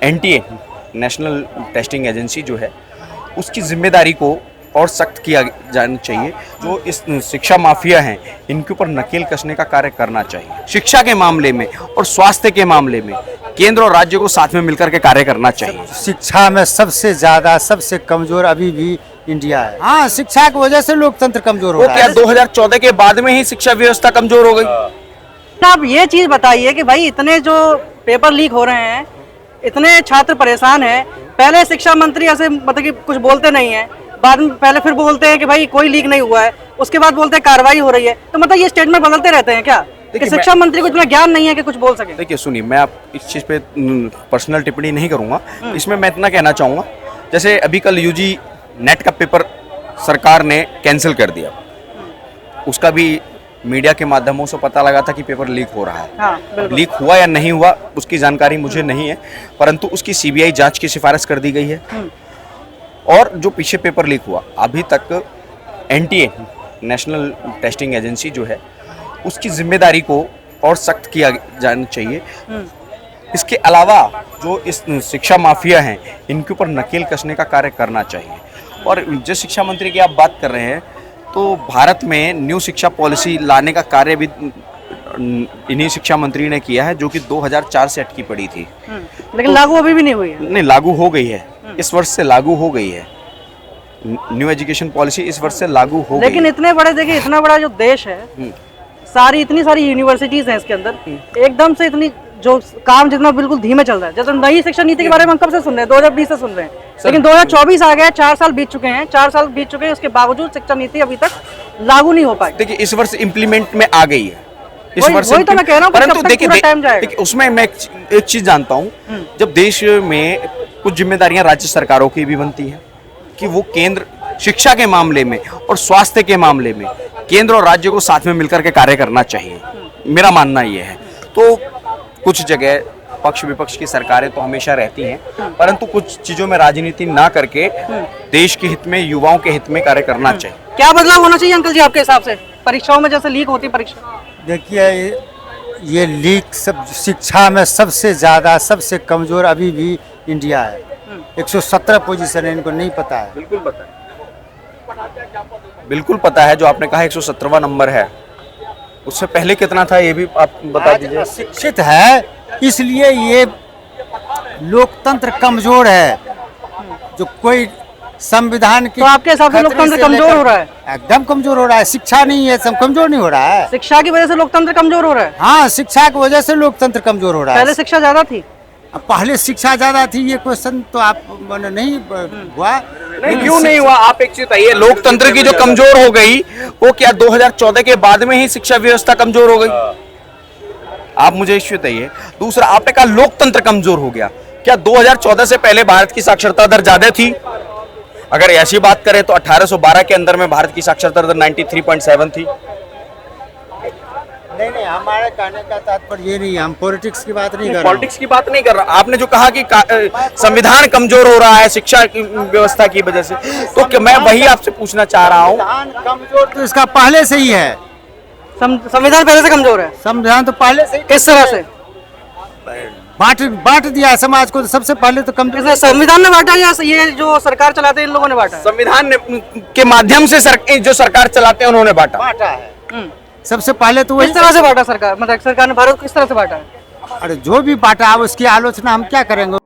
NTA national testing agency जो है उसकी जिम्मेदारी को और सख्त किया जाना चाहिए। जो इस शिक्षा माफिया हैं इनके ऊपर नकेल कसने का कार्य करना चाहिए। शिक्षा के मामले में और स्वास्थ्य के मामले में केंद्र और राज्य को साथ में मिलकर के कार्य करना चाहिए। शिक्षा में सबसे ज्यादा सबसे कमजोर अभी भी इंडिया है। हाँ, शिक्षा की वजह से लोकतंत्र कमजोर हो रहा है। क्या 2014 के बाद में ही शिक्षा व्यवस्था कमजोर हो गई? आप ये चीज बताइए कि भाई इतने जो पेपर लीक हो रहे हैं, इतने छात्र परेशान हैं, पहले शिक्षा मंत्री ऐसे मतलब कि कुछ बोलते नहीं है, बाद में पहले फिर बोलते हैं कि भाई कोई लीक नहीं हुआ है, उसके बाद बोलते हैं कार्रवाई हो रही है। तो मतलब ये स्टेटमेंट बदलते रहते हैं क्या कि शिक्षा मंत्री को इतना ज्ञान नहीं है कि कुछ बोल सके? देखिए सुनिए, मैं आप इस चीज़ पे पर्सनल टिप्पणी नहीं करूंगा। इसमें मैं इतना कहना चाहूँगा, जैसे अभी कल यूजी नेट का पेपर सरकार ने कैंसिल कर दिया, उसका भी मीडिया के माध्यमों से पता लगा था कि पेपर लीक हो रहा है। हाँ, लीक हुआ या नहीं हुआ उसकी जानकारी मुझे नहीं है, परंतु उसकी सीबीआई जांच की सिफारिश कर दी गई है। और जो पीछे पेपर लीक हुआ, अभी तक एनटीए नेशनल टेस्टिंग एजेंसी जो है उसकी जिम्मेदारी को और सख्त किया जाना चाहिए। इसके अलावा जो इस शिक्षा माफिया हैं इनके ऊपर नकेल कसने का कार्य करना चाहिए। और जिस शिक्षा मंत्री की आप बात कर रहे हैं, तो भारत में न्यू शिक्षा पॉलिसी लाने का कार्य भी इन्हीं शिक्षा मंत्री ने किया है, जो कि 2004 से अटकी पड़ी थी। लेकिन लागू अभी भी नहीं हुई है। नहीं, लागू हो गई है, इस वर्ष से लागू हो गई है। न्यू एजुकेशन पॉलिसी इस वर्ष से लागू हो गई। लेकिन इतने बड़े, देखिए इतना बड़ा जो देश है, इतनी सारी यूनिवर्सिटीज हैं इसके अंदर, एकदम से इतनी जो काम जितना बिल्कुल धीमे चल रहा है। जैसे नई शिक्षा नीति के बारे में हम कब से सुन रहे हैं? 2020 से सुन रहे हैं, लेकिन 2024 आ गया, 4 साल बीत चुके हैं। 4 साल बीत चुके हैं, उसके बावजूद शिक्षा नीति अभी तक लागू नहीं हो पाई। देखिए इस वर्ष इम्प्लीमेंट में आ गई है, इस वर्ष वही तो मैं कह रहा हूं, परंतु देखिए उसमें मैं एक चीज जानता हूँ, जब देश में कुछ जिम्मेदारियां राज्य सरकारों की भी बनती हैं कि वो केंद्र शिक्षा के मामले में और स्वास्थ्य के मामले में केंद्र और राज्य को साथ में मिलकर के कार्य करना चाहिए। मेरा मानना ये है। तो कुछ जगह पक्ष विपक्ष की सरकारें तो हमेशा रहती हैं, परंतु कुछ चीजों में राजनीति ना करके देश के हित में, युवाओं के हित में कार्य करना चाहिए। क्या बदलाव होना चाहिए अंकल जी आपके हिसाब से परीक्षाओं में, जैसे लीक होती परीक्षा? देखिए, ये लीक सब शिक्षा में सबसे ज्यादा सबसे कमजोर अभी भी इंडिया है। 117 पोजीशन है, इनको नहीं पता है। बिल्कुल पता है, बिल्कुल पता है। जो आपने कहा 117वां नंबर है, उससे पहले कितना था ये भी आप बता दीजिए। शिक्षित है, इसलिए ये लोकतंत्र कमजोर है। जो कोई संविधान की, तो आपके हिसाब से लोकतंत्र कमजोर हो रहा है? एकदम कमजोर हो रहा है। शिक्षा नहीं है, सब कमजोर नहीं हो रहा है। शिक्षा की वजह से लोकतंत्र कमजोर हो रहा है? हाँ, शिक्षा की वजह से लोकतंत्र कमजोर हो रहा है। पहले शिक्षा ज्यादा थी? पहले शिक्षा ज्यादा थी, ये क्वेश्चन तो आप नहीं हुआ। नहीं, क्यों नहीं हुआ? आप एक चीज बताइए, लोकतंत्र की जो कमजोर हो गई वो क्या 2014 के बाद में ही शिक्षा व्यवस्था कमजोर हो गई? आप मुझे इश्यू बताइए। दूसरा, आपने कहा लोकतंत्र कमजोर हो गया, क्या 2014 से पहले भारत की साक्षरता दर ज्यादा थी? अगर ऐसी बात करें तो 1812 के अंदर में भारत की साक्षरता दर 93.7 थी। नहीं, हमारे कहने का तात्पर्य ये नहीं है, हम पॉलिटिक्स की बात नहीं कर रहे। पॉलिटिक्स की बात नहीं कर रहा। आपने जो कहा कि संविधान कमजोर हो रहा है शिक्षा की व्यवस्था की वजह से, तो मैं वही आपसे पूछना चाह रहा हूँ। संविधान कमजोर तो इसका पहले से ही है। संविधान पहले से कमजोर है? संविधान तो पहले से। किस तरह से बांट दिया है समाज को, तो सबसे पहले तो कमजोर। संविधान ने बांटा या ये जो सरकार चलाते हैं इन लोगों ने बांटा? संविधान के माध्यम से जो सरकार चलाते हैं उन्होंने बांटा है। सबसे पहले तो किस तरह से बांटा सरकार, मतलब सरकार ने भारत को किस तरह से बांटा है? अरे जो भी बांटा, अब उसकी आलोचना हम क्या करेंगे?